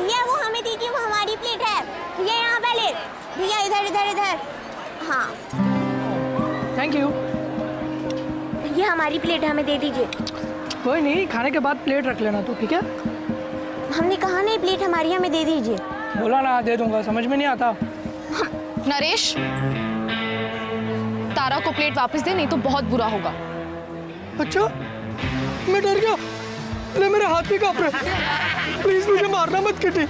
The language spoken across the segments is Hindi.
भैया वो हमें दीजिए, वो हमारी प्लेट है। भैया यहाँ पहले, भैया इधर इधर इधर। हाँ थैंक यू। ये हमारी प्लेट है, हमें दे दीजिए। कोई नहीं, खाने के बाद प्लेट रख लेना तो, ठीक है? हमने कहा नहीं, प्लेट हमारी, हमें दे दीजिए। बोला ना दे दूंगा, समझ में नहीं आता। नरेश, तारा को प्लेट वापस दे, नहीं तो बहुत बुरा होगा। अच्छा, मैं डर गया। ले मेरे हाथ भी कांप रहे। प्लीज मुझे मारना मत किटी।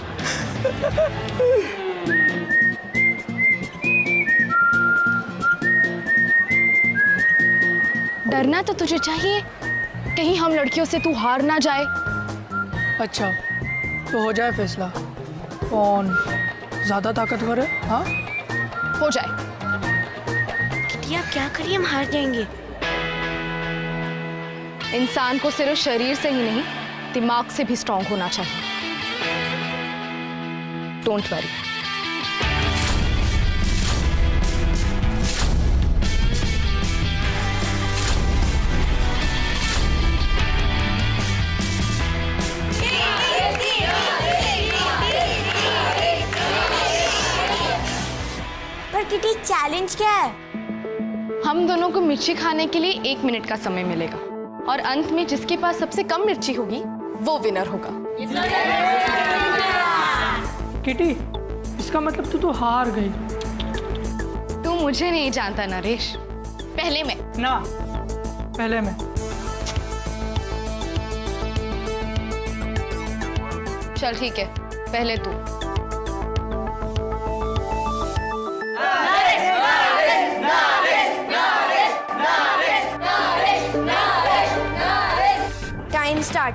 डरना तो तुझे चाहिए, कहीं हम लड़कियों से तू हार ना जाए। अच्छा तो हो जाए फैसला, कौन ज्यादा ताकतवर है? हाँ हो जाए। किटी आप क्या करिए, हम हार जाएंगे। इंसान को सिर्फ शरीर से ही नहीं, दिमाग से भी स्ट्रांग होना चाहिए। Don't worry. पर किटी चैलेंज क्या है? हम दोनों को मिर्ची खाने के लिए 1 मिनट का समय मिलेगा और अंत में जिसके पास सबसे कम मिर्ची होगी वो विनर होगा। किटी, इसका मतलब तू तो हार गई। तू मुझे नहीं जानता नरेश, पहले मैं। ना, पहले मैं। चल ठीक है, पहले तू। Time start.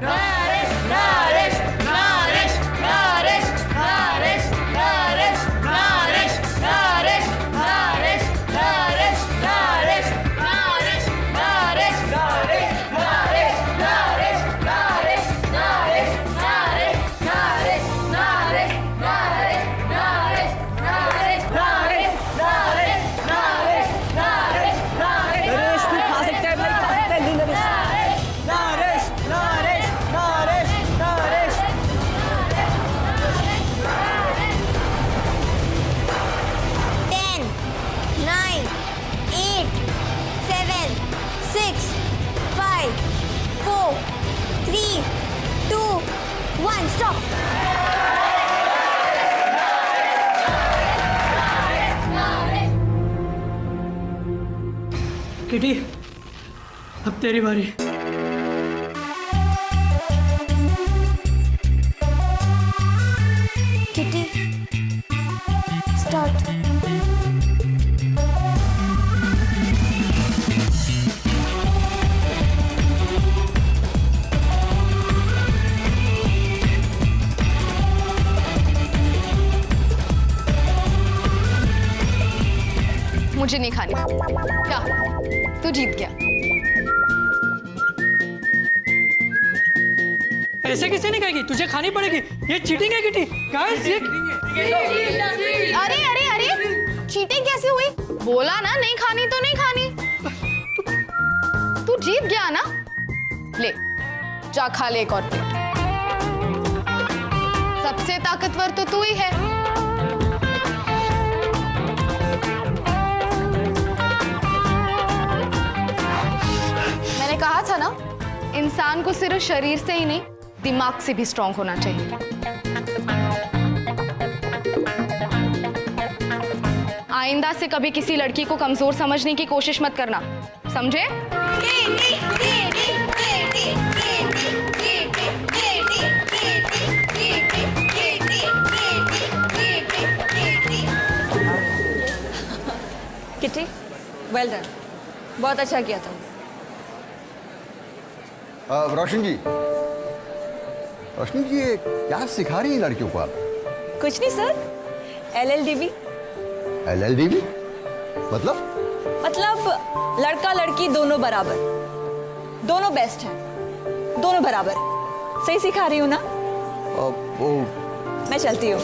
किटी, अब तेरी बारी। Kitty start. मुझे नहीं खानी। क्या तू जीत गया? ऐसे किसे नहीं खाएगी, तुझे खानी पड़ेगी। ये चीटिंग है किटी। गाइस ये अरे अरे अरे, चीटिंग कैसे हुई? बोला ना नहीं खानी तो नहीं खानी। तू जीत गया ना, ले जा खा ले एक और प्लेट। सबसे ताकतवर तो तू ही है। मैंने कहा था ना, इंसान को सिर्फ शरीर से ही नहीं, दिमाग से भी स्ट्रांग होना चाहिए। आइंदा से कभी किसी लड़की को कमजोर समझने की कोशिश मत करना, समझे? किटी, वेल डन, बहुत अच्छा किया तुमने। रोशन जी, ये क्या सिखा रही है लड़कियों को आप? कुछ नहीं सर, LLDB। LLDB मतलब? मतलब लड़का लड़की दोनों बराबर, दोनों बेस्ट हैं, दोनों बराबर। सही सिखा रही हूँ ना? मैं चलती हूँ।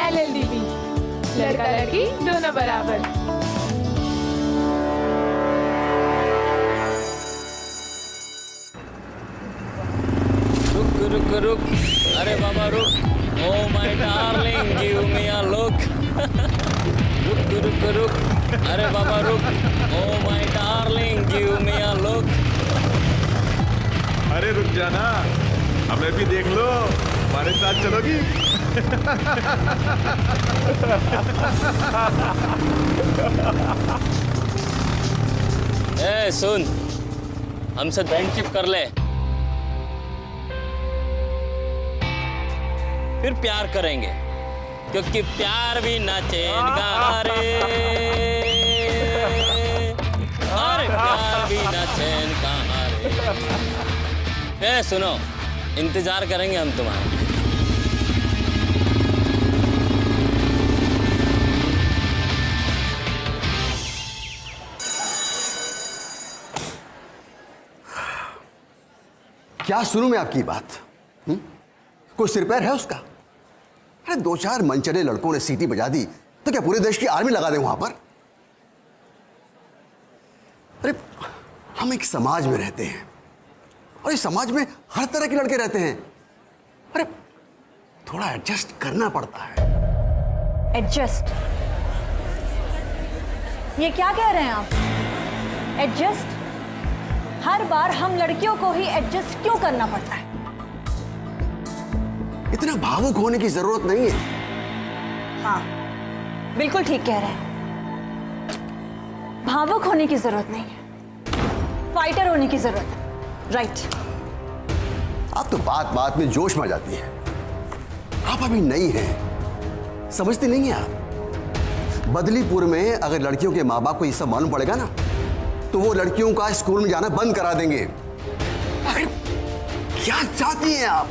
LLDB, लड़का लड़की दोनों बराबर। रुक रुक, अरे बाबा रुक, oh my darling give me a look. रुक रुक रुक, अरे बाबा रुक, oh my darling give me a look. अरे रुक जाना, हमें भी देख लो, हमारे साथ चलोगी? ए सुन, हमसे फ्रेंडशिप कर ले, फिर प्यार करेंगे, क्योंकि प्यार भी ना चैन का रे, और प्यार भी ना चैन का रे। ए सुनो, इंतजार करेंगे हम तुम्हारा। क्या सुनूं मैं आपकी बात? कोई सिर पैर है उसका? अरे 2-4 मनचले लड़कों ने सीटी बजा दी तो क्या पूरे देश की आर्मी लगा दें वहां पर? अरे हम एक समाज में रहते हैं और इस समाज में हर तरह के लड़के रहते हैं। अरे थोड़ा एडजस्ट करना पड़ता है। एडजस्ट? ये क्या कह रहे हैं आप? एडजस्ट? हर बार हम लड़कियों को ही एडजस्ट क्यों करना पड़ता है? इतना भावुक होने की जरूरत नहीं है। हाँ, बिल्कुल ठीक कह रहे हैं। भावुक होने की जरूरत नहीं है, फाइटर होने की जरूरत है। राइट। आप तो बात बात में जोश में आ जाती है। आप अभी नई हैं, समझती नहीं है आप। बदलीपुर में अगर लड़कियों के माँ बाप को ये सब मालूम पड़ेगा ना, तो वो लड़कियों का स्कूल में जाना बंद करा देंगे। अरे क्या चाहती हैं आप?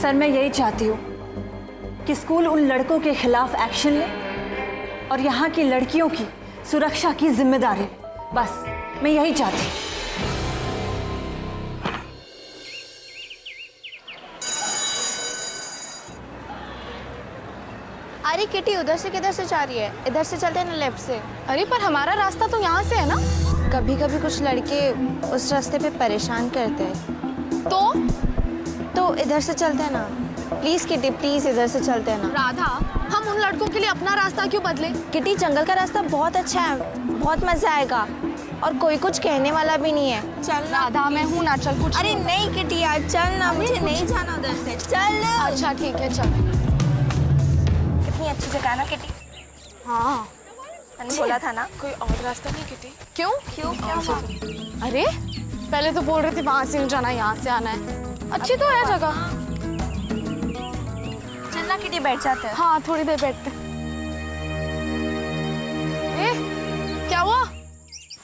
सर, मैं यही चाहती हूँ कि स्कूल उन लड़कों के खिलाफ एक्शन ले और यहाँ की लड़कियों की सुरक्षा की जिम्मेदारी ले। बस मैं यही चाहती हूँ। अरे किटी, उधर से किधर से जा रही है? इधर से चलते हैं ना, लेफ्ट से। अरे पर हमारा रास्ता तो यहाँ से है ना। कभी कभी कुछ लड़के उस रास्ते पे परेशान करते हैं, तो इधर से चलते हैं ना। प्लीज किटी, प्लीज इधर से चलते हैं ना। राधा, हम उन लड़कों के लिए अपना रास्ता क्यों बदले? किटी, जंगल का रास्ता बहुत अच्छा है, बहुत मजा आएगा और कोई कुछ कहने वाला भी नहीं है। चल राधा, मैं हूँ ना, चल कुछ। अरे नहीं किटी यार, चल ना, मुझे नहीं जाना उधर से। चल। अच्छा ठीक है, चल। कितनी अच्छी जगह ना किटी। हाँ, मैंने बोला था ना। कोई और रास्ता नहीं किटी? क्यों? क्यों? अरे पहले तो बोल रही थी वहां से नहीं जाना, यहाँ से आना है। अच्छी तो है जगह। चलना किटी, बैठ जाते हैं। हाँ, थोड़ी देर बैठते। क्या हुआ?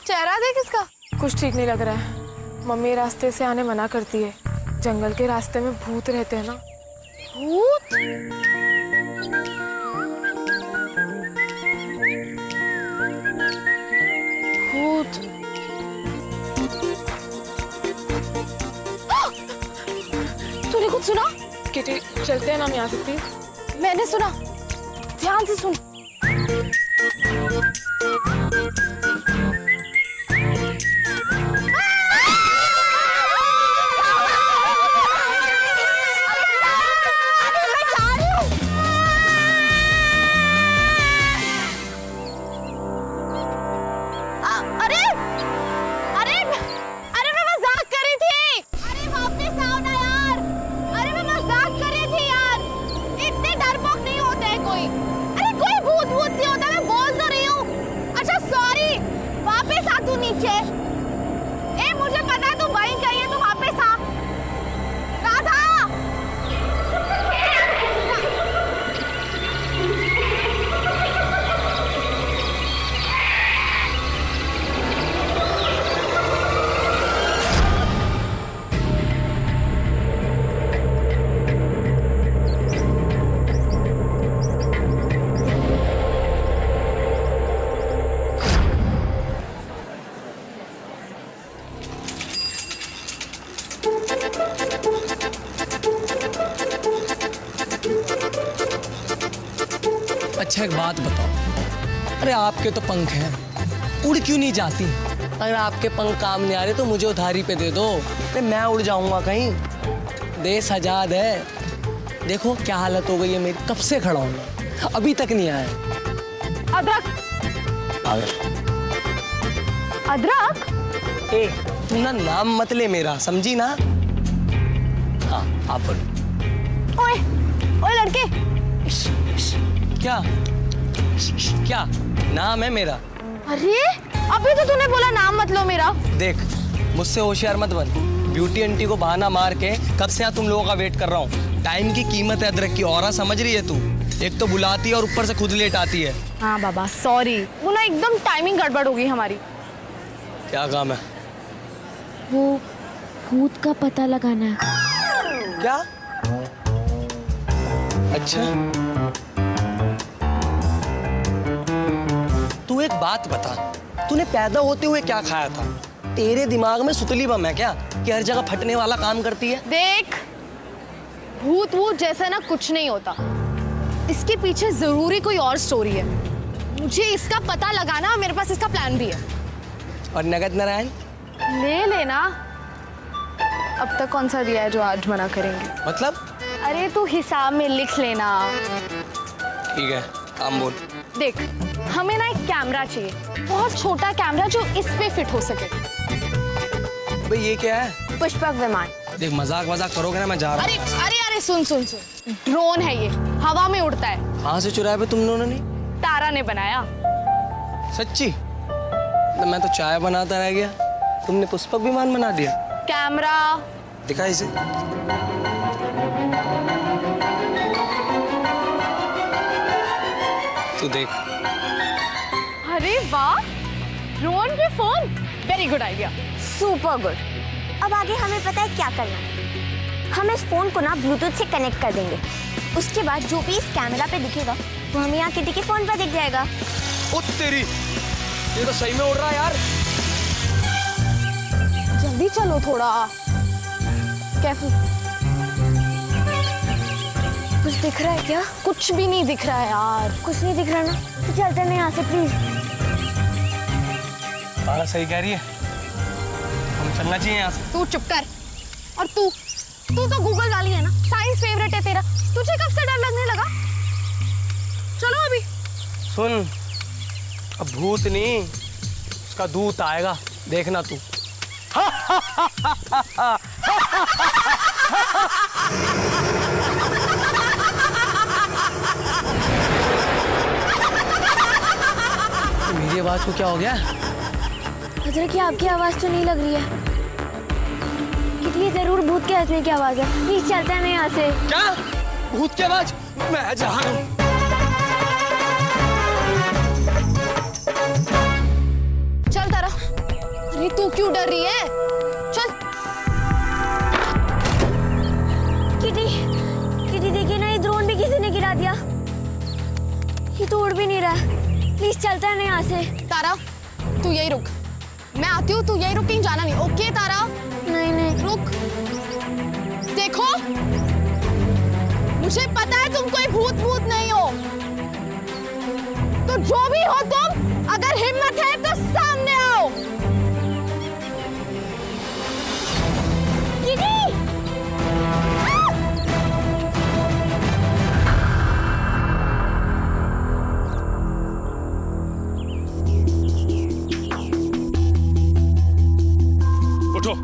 चेहरा देख इसका। कुछ ठीक नहीं लग रहा है। मम्मी रास्ते से आने मना करती है। जंगल के रास्ते में भूत रहते हैं ना। भूत? भूत? तूने कुछ सुना? किटी, चलते हैं ना हम यहाँ से प्लीज। मैंने सुना, ध्यान से सुन। मुझे पता है तू वहीं कहीं है, तू वापस आ। राधा! अच्छा एक बात बताओ, अरे आपके तो पंख हैं, उड़ क्यों नहीं जाती? अगर आपके पंख काम नहीं आ रहे तो मुझे उधारी पे दे दो, मैं उड़ जाऊंगा कहीं। देश आजाद है। देखो क्या हालत हो गई है मेरी, कब से खड़ा हूँ, अभी तक नहीं आया। अदरक। अदरक? ए, तू ना नाम मत ले मेरा, समझी ना? हाँ, आप बोलो। ओए, ओए लड़के। क्या? क्या? नाम है मेरा। अरे, अभी तो तूने बोला नाम मत लो मेरा। देख, मुझसे होशियार मत बन। ब्यूटी आंटी को बहाना मार के कब से यहाँ तुम लोगों का वेट कर रहा हूँ। टाइम की कीमत है अदरक की, और समझ रही है तू? एक तो बुलाती है और ऊपर से खुद लेट आती है। हाँ बाबा सॉरी, वो ना एकदम टाइमिंग गड़बड़ हो गई हमारी। क्या काम है? वो भूत का पता लगाना है। क्या? अच्छा, तू एक बात बता, तूने पैदा होते हुए क्या खाया था? तेरे दिमाग में सुतली बम है क्या कि हर जगह फटने वाला काम करती है? देख, भूत वूत जैसा ना कुछ नहीं होता, इसके पीछे जरूरी कोई और स्टोरी है। मुझे इसका पता लगाना और मेरे पास इसका प्लान भी है। और नगद नारायण ले लेना। अब तक कौन सा दिया है जो आज मना करेंगे? मतलब? अरे तू हिसाब में लिख लेना। ठीक है, काम बोल। देख, हमें ना एक कैमरा चाहिए, बहुत छोटा कैमरा जो इस पे फिट हो सके। भाई ये क्या है? पुष्पक विमान। देख मजाक करोगे ना, मैं जा रहा हूँ। अरे सुन, ड्रोन है ये, हवा में उड़ता है। कहाँ से चुराया भाई तुम लोगों ने? तारा ने बनाया। सच्ची? तो मैं तो चाय बनाता रह गया, तुमने पुष्पक विमान बना दिया। कैमरा दिखा इसे। तू देख। अरे वाह, ड्रोन पे phone, very good idea. Super good. अब आगे हमें पता है क्या करना है। हम इस फोन को ना ब्लूटूथ से कनेक्ट कर देंगे। उसके बाद जो भी इस कैमरा पे दिखेगा वो हमें यहाँ किटी के फोन पर दिख जाएगा। ओ तेरी, ये तो सही में उड़ रहा है यार। जल्दी चलो थोड़ा, केयरफुल। कुछ दिख रहा है क्या? कुछ भी नहीं दिख रहा है यार। कुछ नहीं दिख रहा ना, तो चलते हैं यहाँ से प्लीज। तारा सही कह रही है, हम चलना चाहिए यहाँ से। तू चुप कर। और तू तो गूगल वाली है ना, साइंस फेवरेट है तेरा, तुझे कब से डर लगने लगा? चलो अभी। सुन, अब भूत नहीं, उसका दूत आएगा, देखना तू। मेरी आवाज को क्या हो गया? अदरक की आपकी आवाज तो नहीं लग रही है। कितनी जरूर भूत के हंसने की आवाज है। प्लीज चलते हैं यहाँ से। क्या? भूत की आवाज? मैं जा रहा हूँ। चल तारा। अरे तू क्यों डर रही है? चल। किटी देखिए ना, ये ड्रोन भी किसी ने गिरा दिया। ये तो उड़ भी नहीं रहा है। प्लीज चलते हैं यहाँ से। तारा तू यही रुक, मैं आती हूँ, तू यही रुक, कहीं जाना नहीं। ओके तारा? नहीं रुक। देखो, मुझे पता है तुम कोई भूत नहीं हो, तो जो भी हो तुम, अगर हिम्मत है तो सामने आओ। उठो,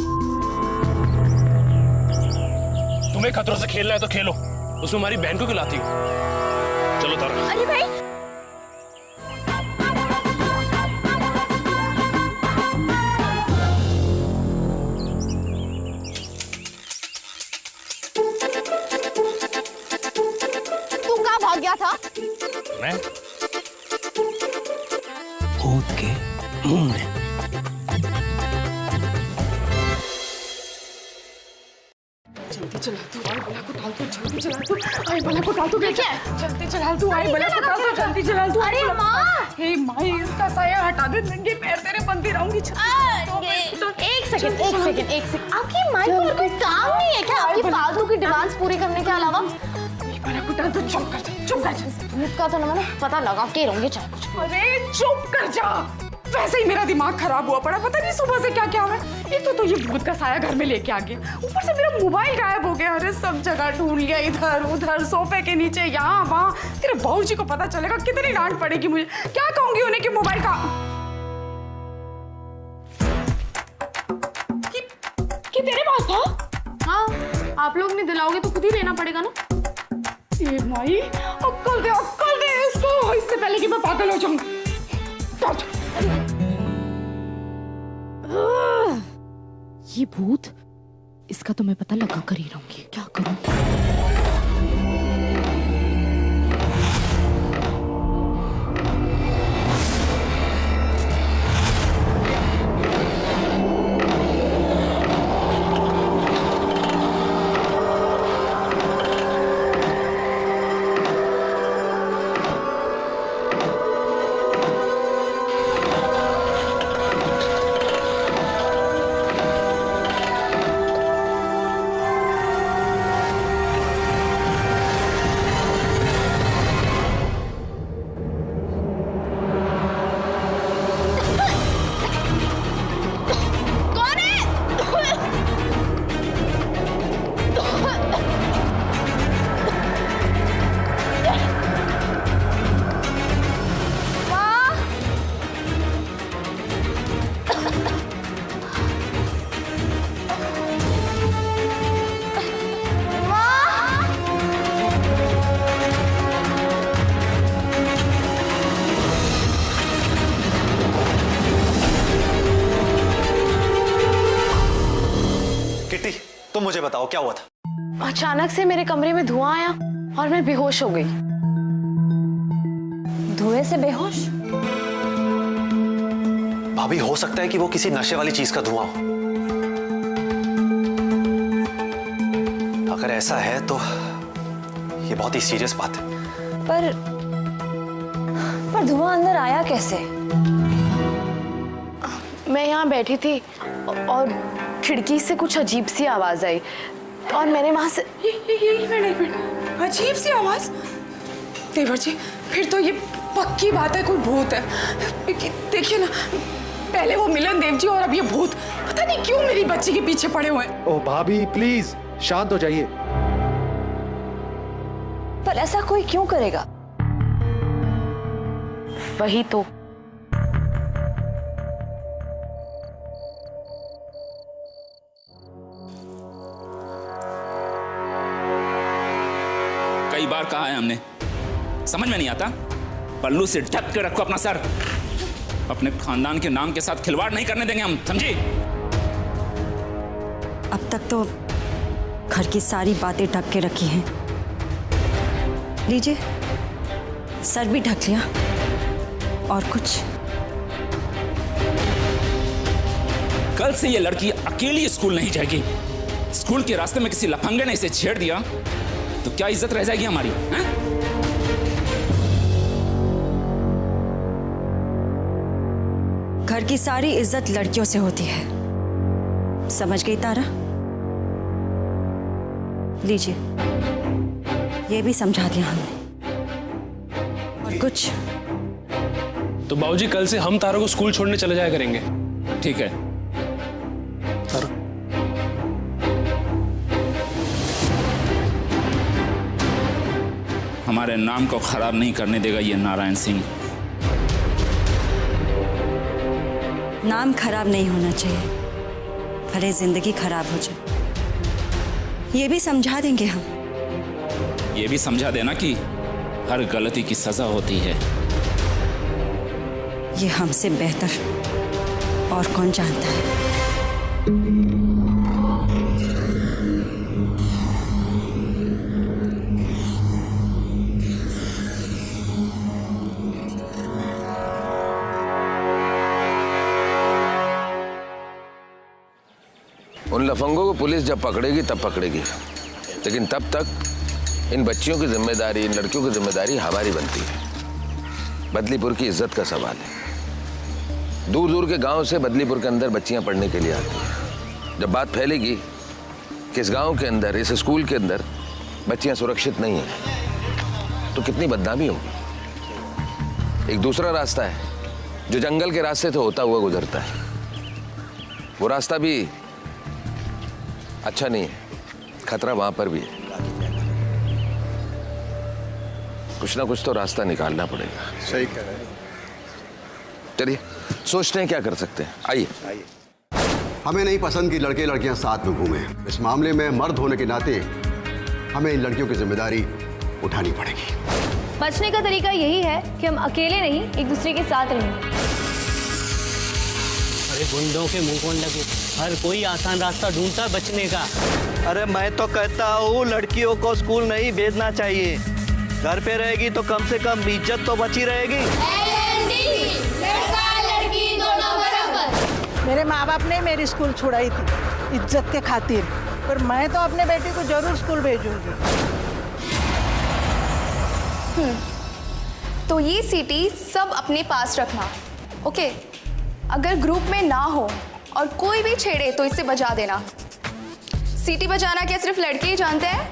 तुम्हें खतरों से खेलना है तो खेलो, उसमें हमारी बहन को क्यों लाती हो? चलो तारा। अरे भाई, तू कहाँ भाग गया था? मैं भूत के मुंह में। जल्दी चला तू, आई बला को डाल दो, जल्दी चला तू, आई बला को डाल दो। क्या? जल्दी चला तू, आई बला को डाल दो, जल्दी चला तू। अरे माँ, हे माई, इसका साया हटा दे, नंगे पैर तेरे बंदी रहूंगी। एक सेकंड। आपकी माँ को और कोई काम नहीं है क्या? आपकी फालतू की डिमांड्स पूरी करने के अलावा? बला को डाल दो, चुप कर जा। भूत का तो ना मैंने पता लगा के रहूंगी, चाहे कुछ। अरे चुप कर जा। वैसे ही मेरा दिमाग खराब हुआ पड़ा, पता नहीं सुबह से क्या क्या हुआ है। एक तो ये भूत का साया घर में लेके आ गया, ऊपर से मेरा मोबाइल गायब हो गया। अरे सब जगह ढूंढ लिया, इधर उधर, सोफे के नीचे, यहाँ वहाँ। तेरे बहू जी को पता चलेगा कितनी डांट पड़ेगी मुझे। क्या कहूंगी उन्हें कि मोबाइल का कि तेरे पास था? हाँ, आप लोग नहीं दिलाओगे तो खुद ही लेना पड़ेगा ना। ए माई, अक्ल दे इसको, इससे पहले कि मैं पागल हो जाऊं। ये भूत, इसका तो मैं पता लगा कर ही रहूंगी। क्या करूं? तुम मुझे बताओ क्या हुआ था? अचानक से मेरे कमरे में धुआं आया और मैं बेहोश हो गई। धुएं से बेहोश? भाभी, हो सकता है कि वो किसी नशे वाली चीज का धुआं हो। अगर ऐसा है तो ये बहुत ही सीरियस बात है। पर धुआं अंदर आया कैसे? मैं यहाँ बैठी थी और खिड़की से कुछ अजीब सी आवाज आई और मैंने वहां से एक मिनट, अजीब सी आवाज? देवर जी, फिर तो ये पक्की बात है, कोई भूत है। देखिए ना, पहले वो मिलन देव जी और अब ये भूत। पता नहीं क्यों मेरी बच्ची के पीछे पड़े हुए हैं। ओह भाभी, प्लीज शांत हो जाइए। पर ऐसा कोई क्यों करेगा? वही तो। कई बार कहा है हमने, समझ में नहीं आता? पल्लू से ढक के रखो अपना सर। अपने खानदान के नाम के साथ खिलवाड़ नहीं करने देंगे हम, समझी? अब तक तो घर की सारी बातें ढक के रखी हैं। लीजिए, सर भी ढक लिया। और कुछ? कल से ये लड़की अकेली स्कूल नहीं जाएगी। स्कूल के रास्ते में किसी लफंगे ने इसे छेड़ दिया तो क्या इज्जत रह जाएगी हमारी? हैं? घर की सारी इज्जत लड़कियों से होती है, समझ गई तारा? लीजिए, ये भी समझा दिया हमने। और कुछ? तो बाबूजी, कल से हम तारा को स्कूल छोड़ने चले जाया करेंगे। ठीक है। तारा, हमारे नाम को खराब नहीं करने देगा ये नारायण सिंह। नाम खराब नहीं होना चाहिए, भले जिंदगी खराब हो जाए। ये भी समझा देंगे हम। ये भी समझा देना कि हर गलती की सजा होती है। ये हमसे बेहतर और कौन जानता है। उन लफंगों को पुलिस जब पकड़ेगी तब पकड़ेगी, लेकिन तब तक इन बच्चियों की जिम्मेदारी, इन लड़कियों की जिम्मेदारी हमारी बनती है। बदलीपुर की इज्जत का सवाल है। दूर दूर के गांव से बदलीपुर के अंदर बच्चियां पढ़ने के लिए आती हैं। जब बात फैलेगी कि इस गांव के अंदर, इस स्कूल के अंदर बच्चियां सुरक्षित नहीं हैं, तो कितनी बदनामी होगी। एक दूसरा रास्ता है जो जंगल के रास्ते से होता हुआ गुजरता है। वो रास्ता भी अच्छा नहीं है, खतरा वहां पर भी है। कुछ ना कुछ तो रास्ता निकालना पड़ेगा। सही कह रहे हैं। चलिए सोचते हैं क्या कर सकते हैं। आइए। हमें नहीं पसंद कि लड़के लड़कियां साथ में घूमें। इस मामले में मर्द होने के नाते हमें इन लड़कियों की जिम्मेदारी उठानी पड़ेगी। बचने का तरीका यही है कि हम अकेले नहीं, एक दूसरे के साथ रहें। अरे गुंडों के मुंह कौन लगे, हर कोई आसान रास्ता ढूंढता है बचने का। अरे मैं तो कहता हूँ लड़कियों को स्कूल नहीं भेजना चाहिए। घर पे रहेगी तो कम से कम इज्जत तो बची रहेगी। मेरे माँ बाप ने मेरी स्कूल छुड़ाई थी इज्जत के खातिर, पर मैं तो अपने बेटी को जरूर स्कूल भेजूंगी। तो ये सीटी सब अपने पास रखना, ओके? अगर ग्रुप में ना हो और कोई भी छेड़े तो इसे बजा देना। सीटी बजाना क्या सिर्फ लड़के ही जानते हैं?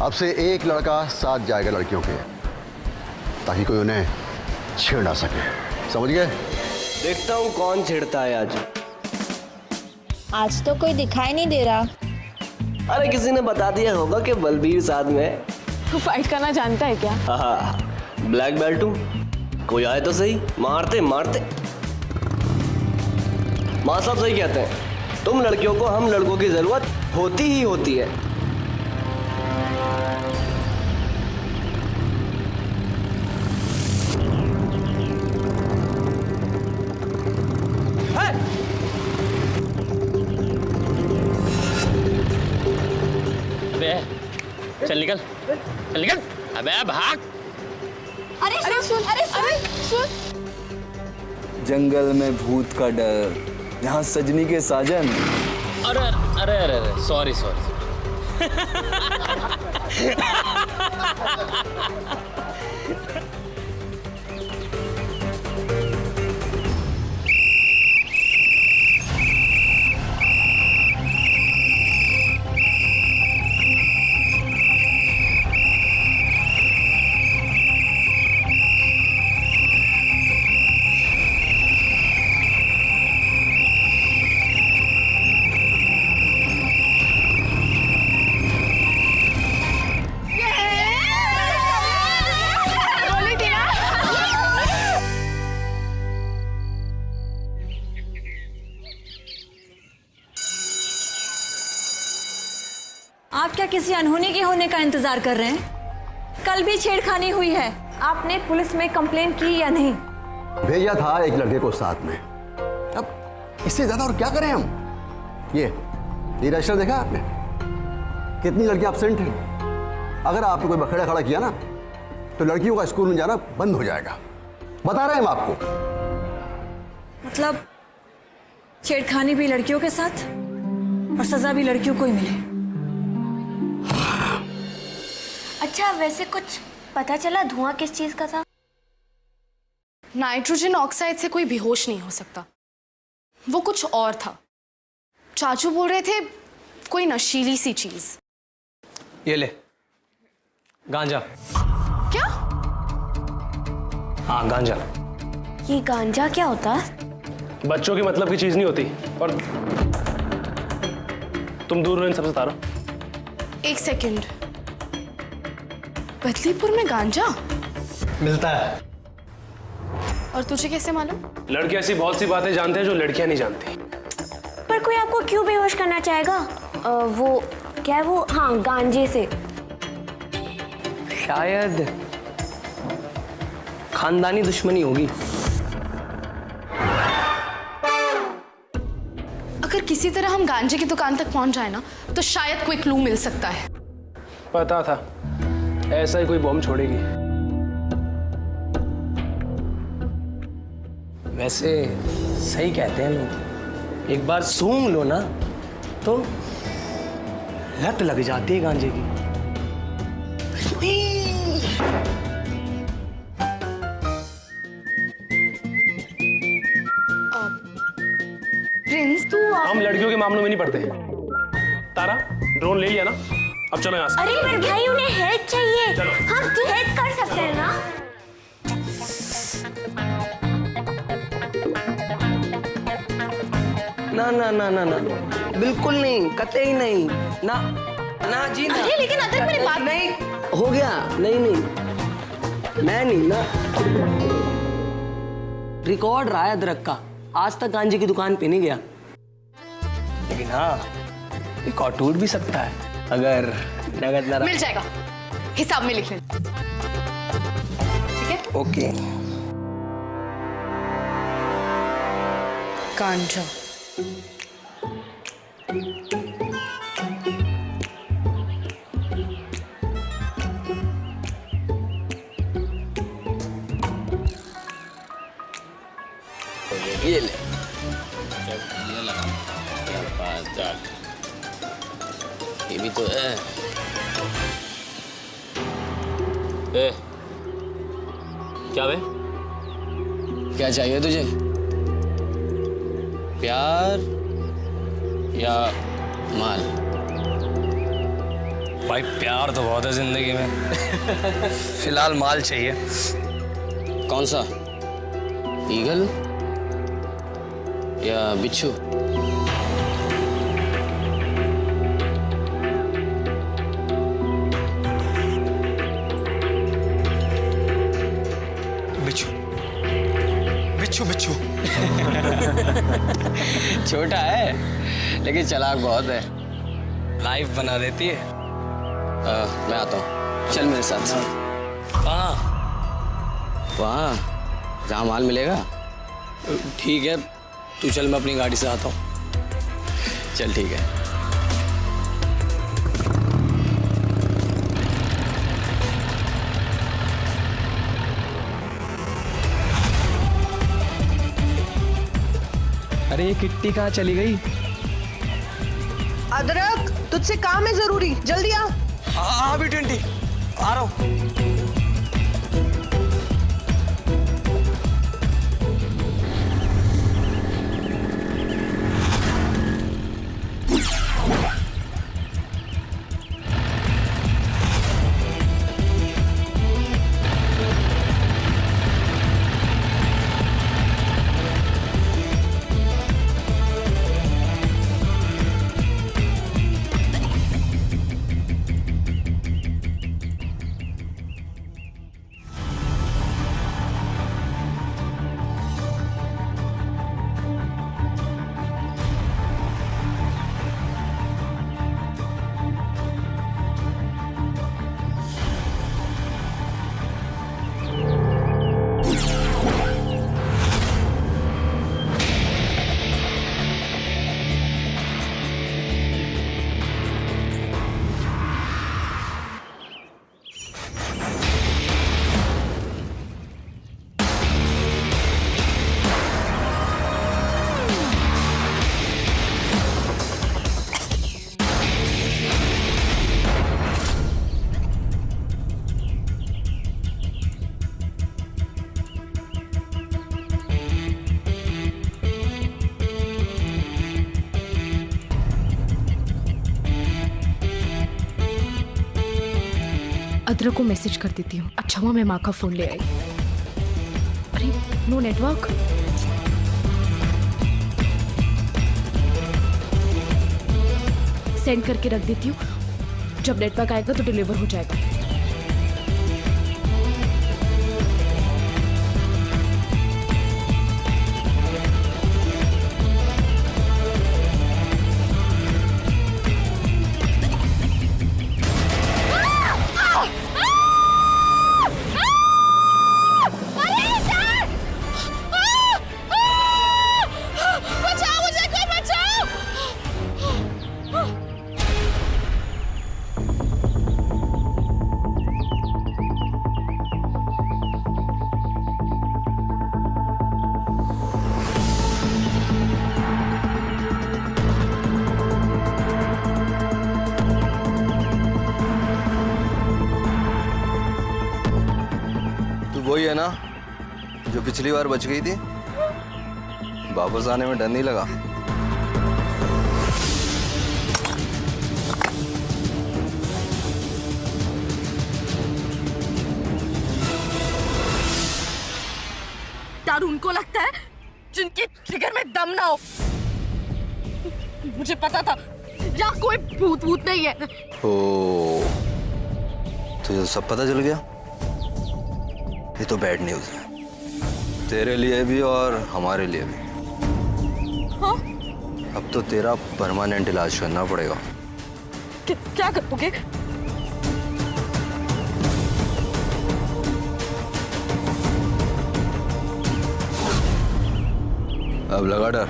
अब से एक लड़का साथ जाएगा लड़कियों के, ताकि कोई उन्हें छेड़ ना सके। समझ गए? देखता हूँ कौन छेड़ता है आज। आज तो कोई दिखाई नहीं दे रहा। अरे किसी ने बता दिया होगा कि बलबीर साथ में। तू फाइट करना जानता है क्या? हाँ, ब्लैक बेल्ट हूँ। कोई आए तो सही, मारते मारते। माँ साहब सही कहते हैं, तुम लड़कियों को हम लड़कों की जरूरत होती ही होती है। चल निकल, चल निकल। अबे भाग। अरे सुन। जंगल में भूत का डर, यहाँ सजनी के साजन। अरे अरे अरे अरे सॉरी। आप क्या किसी अनहोनी के होने का इंतजार कर रहे हैं? कल भी छेड़खानी हुई है। आपने पुलिस में कंप्लेन की या नहीं? भेजा था एक लड़के को साथ में। अब इससे ज्यादा और क्या करें हम? ये रजिस्टर देखा आपने? कितनी लड़कियां एब्सेंट हैं। अगर आपने कोई बखेड़ा खड़ा किया ना तो लड़कियों का स्कूल में जाना बंद हो जाएगा। बता रहे हैं हम आपको। मतलब छेड़खानी भी लड़कियों के साथ और सजा भी लड़कियों को ही मिले। अच्छा, वैसे कुछ पता चला धुआं किस चीज का था? नाइट्रोजन ऑक्साइड से कोई बेहोश नहीं हो सकता, वो कुछ और था। चाचू बोल रहे थे कोई नशीली सी चीज। ये ले गांजा। क्या? हाँ गांजा। ये गांजा क्या होता है? बच्चों के मतलब की चीज नहीं होती। और तुम दूर रहो इन सबसे तारो। एक सेकंड, बदलीपुर में गांजा मिलता है। और तुझे कैसे मालूम? लड़के ऐसी बहुत सी बातें जानते हैं जो लड़कियां नहीं जानती। पर कोई आपको क्यों बेहोश करना चाहेगा? वो क्या है वो? हाँ, गांजे से। शायद खानदानी दुश्मनी होगी। अगर किसी तरह हम गांजे की दुकान तक पहुंच जाए ना तो शायद कोई क्लू मिल सकता है। पता था ऐसा ही कोई बॉम्ब छोड़ेगी। वैसे सही कहते हैं लोग, एक बार सूंघ लो ना तो लत लग जाती है गांजे की। प्रिंस तू हम लड़कियों के मामलों में नहीं पड़ते। तारा ड्रोन ले लिया ना, अब चलो यहाँ से। अरे पर भाई उन्हें हेल्प चाहिए। चलो। हम तो हेल्प कर सकते हैं ना। ना ना ना ना ना बिल्कुल नहीं, कतई नहीं, ना ना जी ना। अरे लेकिन अदरक मेरी बात नहीं हो गया, नहीं नहीं मैं नहीं ना। रिकॉर्ड रहा है अदरक का, आज तक गांजे की दुकान पे नहीं गया। लेकिन हाँ रिकॉर्ड टूट भी सकता है अगर नगद ना। मिल जाएगा, हिसाब में लिख लेना। ठीक है? ओके। गांजा। ये ले। ये लगा। ये भी तो है। ए, क्या बे? क्या चाहिए तुझे? प्यार या माल? भाई प्यार तो बहुत है जिंदगी में। फिलहाल माल चाहिए। कौन सा? ईगल या बिच्छू? बिच्छू बिच्छू बिच्छू। छोटा है लेकिन चालाक बहुत है। लाइफ बना देती है। मैं आता हूँ, चल मेरे साथ। कहाँ? वहाँ जहाँ माल मिलेगा। ठीक है तू चल, मैं अपनी गाड़ी से आता हूँ। चल ठीक है। अरे ये किट्टी कहाँ चली गई? अदरक तुझसे काम है जरूरी, जल्दी आ। हाँ भी 20 आ रहा हूँ। अदरक को मैसेज कर देती हूँ। अच्छा हुआ मैं माँ का फोन ले आई। अरे नो नेटवर्क। सेंड करके रख देती हूँ, जब नेटवर्क आएगा तो डिलीवर हो जाएगा। वही है ना जो पिछली बार बच गई थी? वापस आने में डर नहीं लगा? दारू उनको लगता है जिनके जिगर में दम ना हो। मुझे पता था यहाँ कोई भूत भूत नहीं है। ओ, तुझे सब पता चल गया? ये तो बैड न्यूज़ है, तेरे लिए भी और हमारे लिए भी। हाँ? अब तो तेरा परमानेंट इलाज करना पड़ेगा। क्या करोगे? अब लगा डर।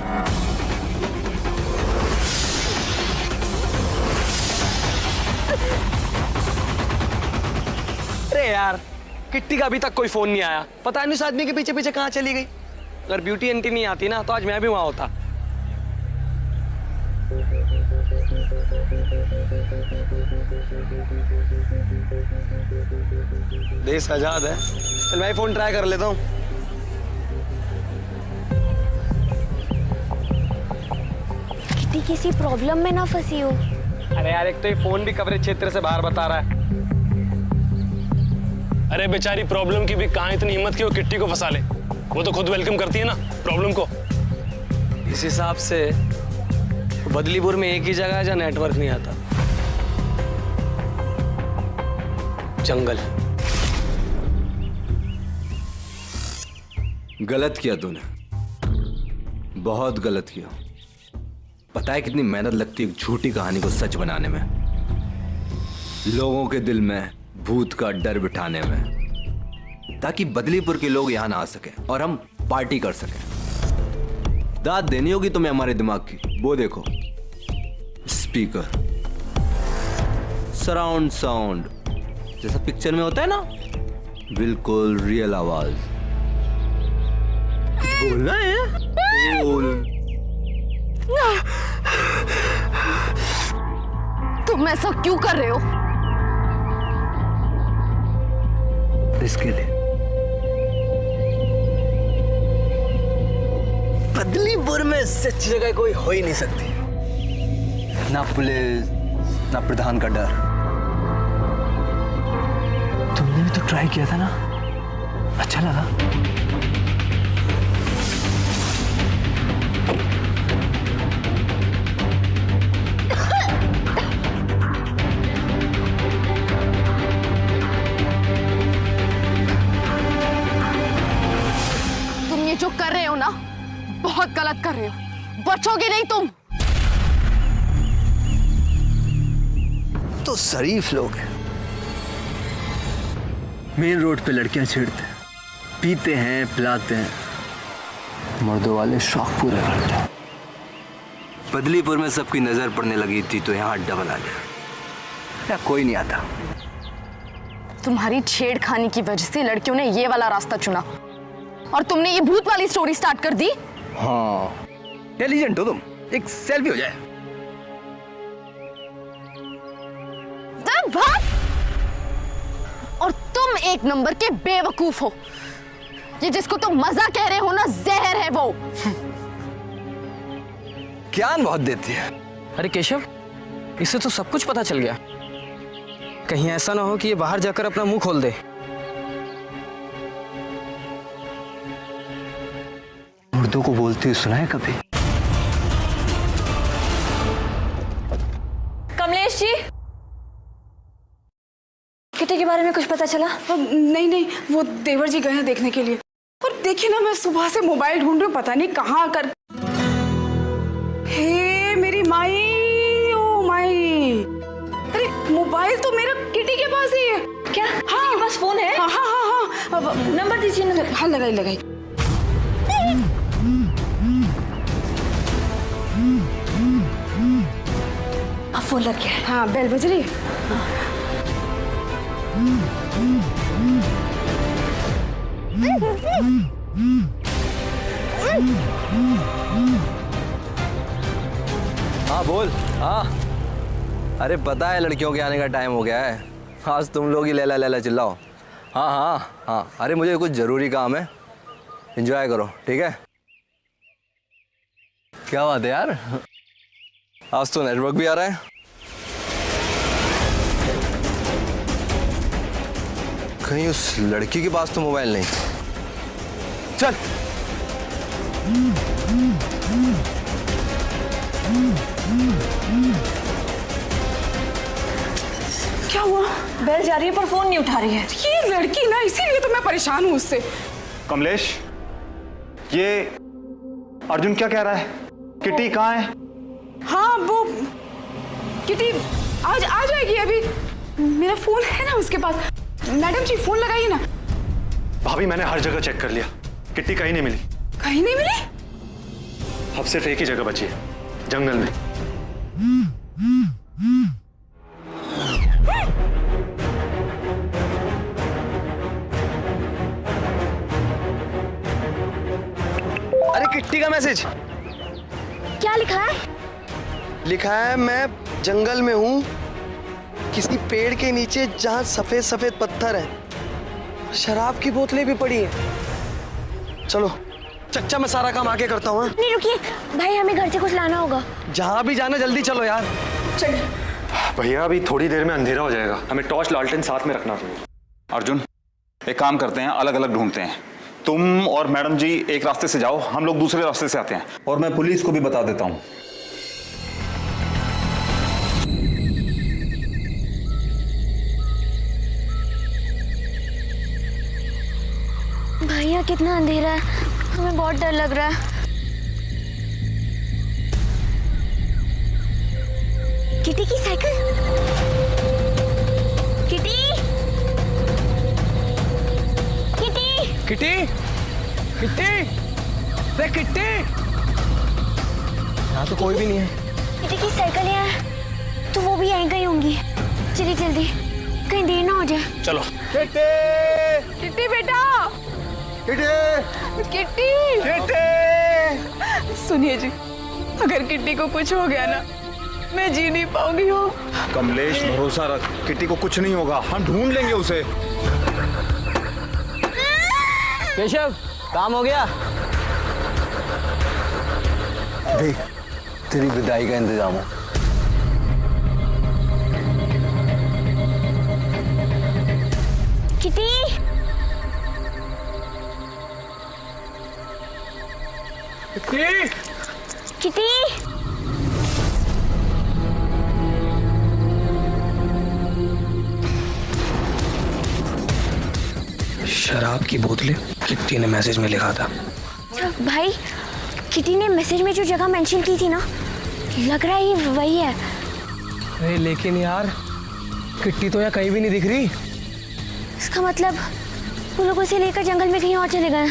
अरे यार, किट्टी का अभी तक कोई फोन नहीं आया। पता नहीं उस आदमी के पीछे पीछे कहाँ चली गई। अगर ब्यूटी आंटी नहीं आती ना तो आज मैं भी वहां होता। देश आजाद है। चल मैं फोन ट्राई कर लेता हूँ। किटी किसी प्रॉब्लम में ना फंसी हो। अरे यार, एक तो ये फोन भी कवरेज क्षेत्र से बाहर बता रहा है। अरे बेचारी प्रॉब्लम की भी कहाँ इतनी हिम्मत की वो किट्टी को फंसा ले। वो तो खुद वेलकम करती है ना प्रॉब्लम को। इस हिसाब से बदलीपुर में एक ही जगह है जहाँ नेटवर्क नहीं आता, जंगल। गलत किया तूने, बहुत गलत किया। पता है कितनी मेहनत लगती है एक झूठी कहानी को सच बनाने में, लोगों के दिल में भूत का डर बिठाने में, ताकि बदलीपुर के लोग यहां ना आ सके और हम पार्टी कर सके। दाद देनी होगी तुम्हें हमारे दिमाग की। वो देखो, स्पीकर, सराउंड साउंड, जैसा पिक्चर में होता है ना, बिल्कुल रियल आवाज। बोलना है, बोल। तुम ऐसा क्यों कर रहे हो? इसके लिए बदलीपुर में इससे अच्छी जगह कोई हो ही नहीं सकती। ना पुलिस, ना प्रधान का डर। तुमने भी तो ट्राई किया था ना, अच्छा लगा? तुम ये जो कर रहे हो ना, बहुत गलत कर रहे हो। बचोगे नहीं तुम। तो शरीफ लोग हैं, मेन रोड पे लड़कियां छेड़ते हैं, पीते हैं, पिलाते हैं, मर्दों वाले शौक पूरे करते हैं। बदलीपुर में सबकी नजर पड़ने लगी थी तो यहाँ अड्डा बना लिया। क्या कोई नहीं आता? तुम्हारी छेड़खानी की वजह से लड़कियों ने ये वाला रास्ता चुना और तुमने ये भूत वाली स्टोरी स्टार्ट कर दी। हाँ, इंटेलिजेंट हो तुम। एक सेल्फी हो जाए। और तुम एक नंबर के बेवकूफ हो। ये जिसको तुम मजा कह रहे हो ना, जहर है वो। ज्ञान बहुत देती है। अरे केशव, इससे तो सब कुछ पता चल गया। कहीं ऐसा ना हो कि ये बाहर जाकर अपना मुंह खोल दे। मुर्दों को बोलते सुना है कभी? कमलेश जी, किटी के बारे में कुछ पता चला? नहीं नहीं, वो देवर जी गए हैं देखने के लिए। और देखिए ना, मैं सुबह से मोबाइल ढूंढ रही हूँ, पता नहीं कहाँ कर। हे मेरी माई, ओ माई, अरे मोबाइल तो मेरा किटी के पास ही है। क्या? हाँ, के पास फोन है? हाँ हाँ हाँ हाँ, नंबर दीजिए ना। हाँ, लगाई लगाई। अब फोन लग गया है। हाँ, बेल बज रही है। हाँ बोल। हाँ, अरे पता है लड़कियों के आने का टाइम हो गया है। आज तुम लोग ही लैला लैला चिल्लाओ। हाँ हाँ हाँ, अरे मुझे कुछ ज़रूरी काम है, एंजॉय करो, ठीक है? क्या बात है यार, आज तो नेटवर्क भी आ रहा है। कहीं उस लड़की के पास तो मोबाइल नहीं। चल। क्या हुआ? बेल जा रही है पर फोन नहीं उठा रही है। ये लड़की ना, इसीलिए तो मैं परेशान हूँ उससे। कमलेश, ये अर्जुन क्या कह रहा है? किटी कहाँ है? हाँ वो किटी आज आ जाएगी अभी। मेरा फोन है ना उसके पास। मैडम जी फोन लगाइए ना। भाभी मैंने हर जगह चेक कर लिया, किट्टी कहीं नहीं मिली। कहीं नहीं मिली? अब सिर्फ एक ही जगह बची है, जंगल में। अरे किट्टी का मैसेज। क्या लिखा है? लिखा है मैं जंगल में हूँ, किसी पेड़ के नीचे जहाँ सफेद सफेद पत्थर है, शराब की बोतलें भी पड़ी हैं। चलो चच्चा, मैं सारा काम आगे करता हूँ। नहीं रुकिए भाई, हमें घर से कुछ लाना होगा। जहाँ भी जाना जल्दी चलो यार। चलिए भैया अभी थोड़ी देर में अंधेरा हो जाएगा, हमें टॉर्च लालटेन साथ में रखना चाहिए। अर्जुन, एक काम करते हैं, अलग अलग ढूंढते हैं। तुम और मैडम जी एक रास्ते से जाओ, हम लोग दूसरे रास्ते से आते हैं, और मैं पुलिस को भी बता देता हूँ। भैया कितना अंधेरा है, हमें बहुत डर लग रहा है। किटी की cycle. Kitty kitty kitty kitty, रे किट्टी। यहाँ तो कोई भी नहीं है। किटी की साइकिल है तो वो भी यहीं कहीं होंगी। चलिए जल्दी, कहीं देर ना हो जाए। चलो। किट्टी, किटी बेटा, किट्टी, किट्टी, किट्टी। सुनिए जी, अगर किट्टी को कुछ हो गया ना, मैं जी नहीं पाऊंगी। हो कमलेश, भरोसा रख, किट्टी को कुछ नहीं होगा, हम ढूंढ लेंगे उसे। केशव, काम हो गया? देख, तेरी विदाई का इंतजाम हो। किटी किट्टी, किटी शराब की बोतलें किट्टी ने मैसेज में लिखा था। भाई, किटी ने मैसेज में जो जगह मेंशन की थी ना, लग रहा है ये वही है। अरे लेकिन यार, किट्टी तो यहाँ कहीं भी नहीं दिख रही। इसका मतलब वो लोग उसे लेकर जंगल में कहीं और चले गए।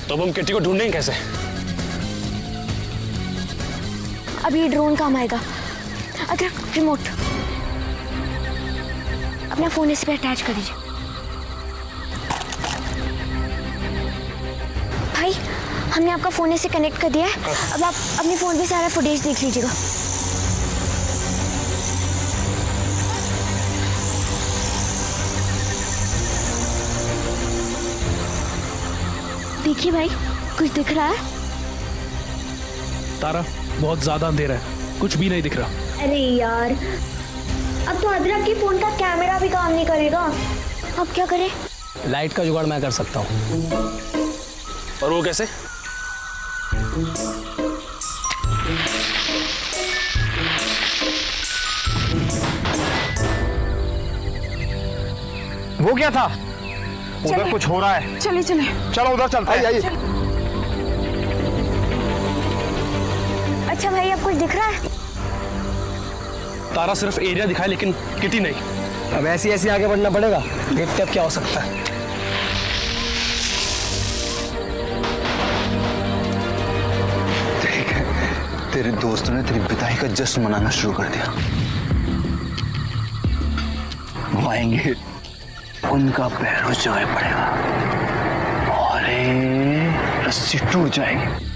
तो अब हम किट्टी को ढूंढेंगे कैसे? अब ये ड्रोन काम आएगा। अगर रिमोट अपना फोन इस पे अटैच कर दीजिए। भाई, हमने आपका फोन इससे कनेक्ट कर दिया है। अब आप अपने फोन पे सारा फुटेज देख लीजिएगा। देखिए भाई, कुछ दिख रहा है? तारा, बहुत ज्यादा अंधेरा है, कुछ भी नहीं दिख रहा। अरे यार, अब तो अदरक के फोन का कैमरा भी काम नहीं करेगा। अब क्या करें? लाइट का जुगाड़ मैं कर सकता हूँ। और वो कैसे? वो क्या था? उधर कुछ हो रहा है। चलिए चलिए, चलो उधर चलते हैं। आइए। अच्छा भाई, अब कुछ दिख रहा है? तारा सिर्फ एरिया दिखाए, लेकिन किटी नहीं। अब ऐसी ऐसी आगे बढ़ना पड़ेगा, देखते अब क्या हो सकता है। ठीक है, तेरे दोस्तों ने तेरी विदाई का जश्न मनाना शुरू कर दिया। वो आएंगे, उनका पैर उस जगह पड़ेगा और रस्सी टूट जाएगी।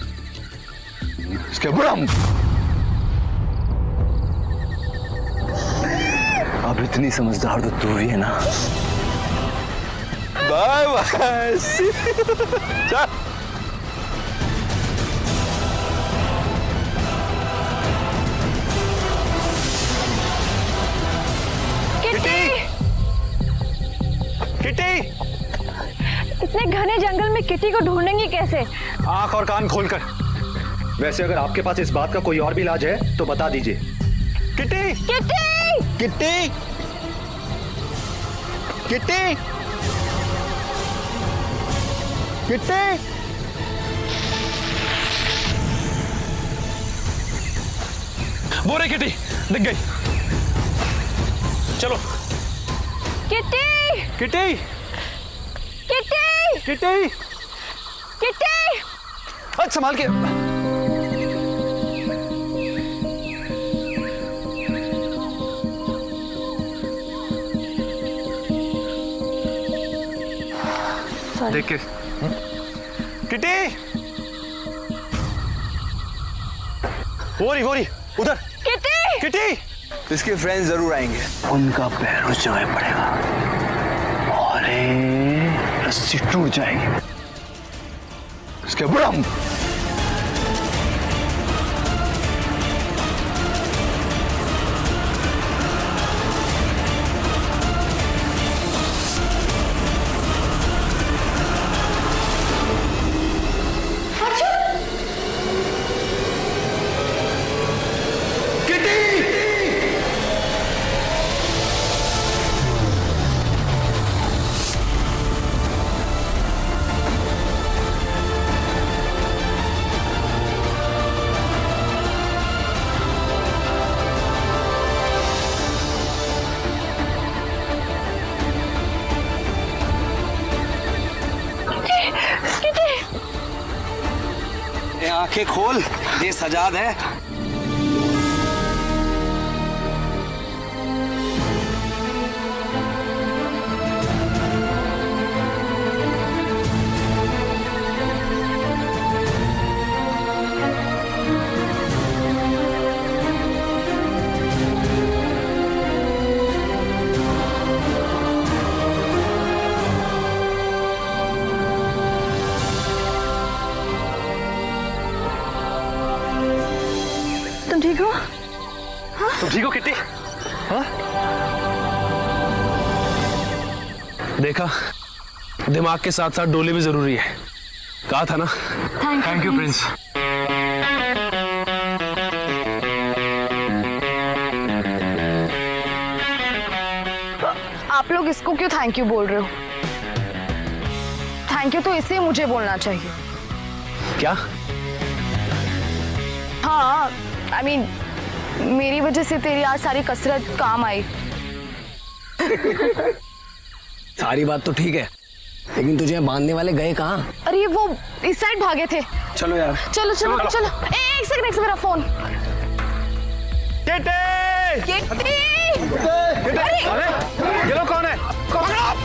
इसके बुराम अब इतनी समझदार तो तू ही है ना। Bye bye. किटी! इतने घने जंगल में किटी को ढूंढेंगे कैसे? आंख और कान खोलकर। वैसे अगर आपके पास इस बात का कोई और भी इलाज है तो बता दीजिए। Kitty! Kitty! Kitty! Kitty! Kitty! वो रे किट्टी, दिख गई। चलो। Kitty! Kitty! Kitty! Kitty! Kitty! अच्छा संभाल के। देख के। किट्टी! वो रही उधर। किट्टी! किट्टी! इसके फ्रेंड्स जरूर आएंगे। उनका पैर उस जगह पड़ेगा और रस्सी टूट जाएगी। इसके बड़म। आंखें खोल, देश आजाद है। तुम ठीक हो? तुम ठीक हो किट्टी? हाँ? देखा, दिमाग के साथ साथ डोले भी जरूरी है। कहा था ना। Thank you Prince. आप लोग इसको क्यों थैंक यू बोल रहे हो? थैंक यू तो इसे मुझे बोलना चाहिए। क्या? हाँ, I mean, मेरी वजह से तेरी आज सारी कसरत काम आई। सारी बात तो ठीक है, लेकिन तुझे बांधने वाले गए कहाँ? अरे वो इस साइड भागे थे। चलो यार। चलो चलो चलो। एक सेकंड मेरा फोन। किट्टी! अरे ये लोग कौन है? कौन है आप?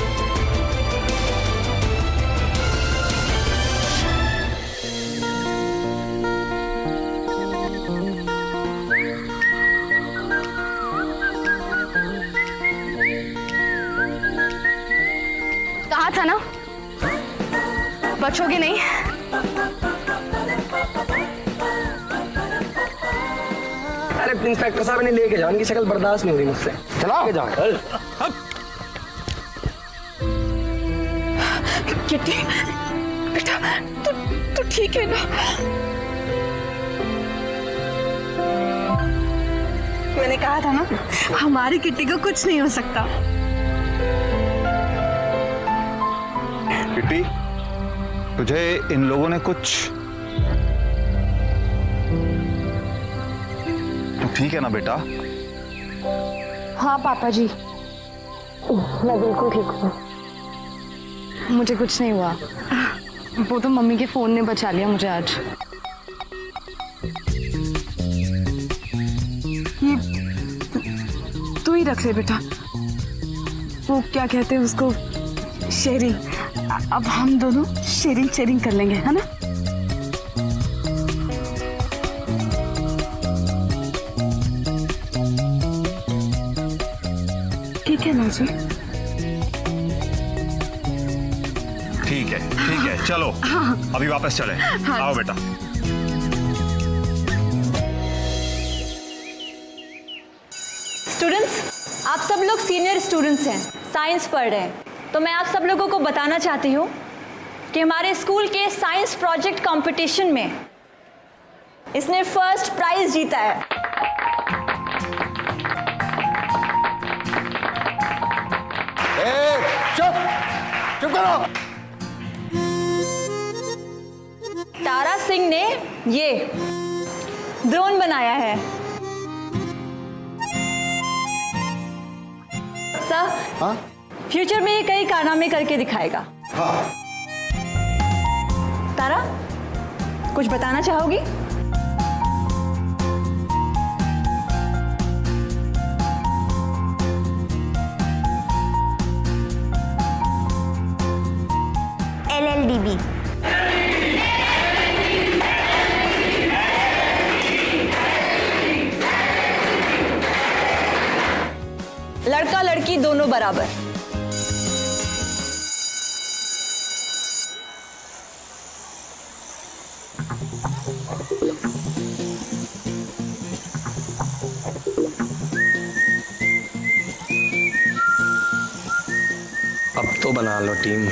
कहा था ना, बचोगे नहीं। अरे इंस्पेक्टर साहब ने लेके जाओ, इनकी शक्ल बर्दाश्त नहीं हो रही मुझसे। चला के जाओ। किट्टी, बेटा तू ठीक है ना? मैंने कहा था ना, हमारी किट्टी को कुछ नहीं हो सकता। किट्टी, तुझे इन लोगों ने कुछ... तू ठीक है ना बेटा? हाँ पापा जी, मैं बिल्कुल ठीक हूँ। मुझे कुछ नहीं हुआ। वो तो मम्मी के फोन ने बचा लिया मुझे आज। ये तू ही रख ले बेटा। वो क्या कहते हैं उसको, शेयरिंग। अब हम दोनों शेयरिंग कर लेंगे, है ना? ठीक है ना जी? ठीक है चलो। हाँ। अभी वापस चले। हाँ। आओ बेटा। स्टूडेंट्स, आप सब लोग सीनियर स्टूडेंट्स हैं, साइंस पढ़ रहे हैं, तो मैं आप सब लोगों को बताना चाहती हूँ कि हमारे स्कूल के साइंस प्रोजेक्ट कंपटीशन में इसने फर्स्ट प्राइज जीता है। चुप चुप करो। तारा सिंह ने ये ड्रोन बनाया है। सर, हाँ? फ्यूचर में ये कई कारनामे करके दिखाएगा। हाँ। तारा, कुछ बताना चाहोगी? LLDB। लड़का लड़की दोनों बराबर। अब तो बना लो टीम।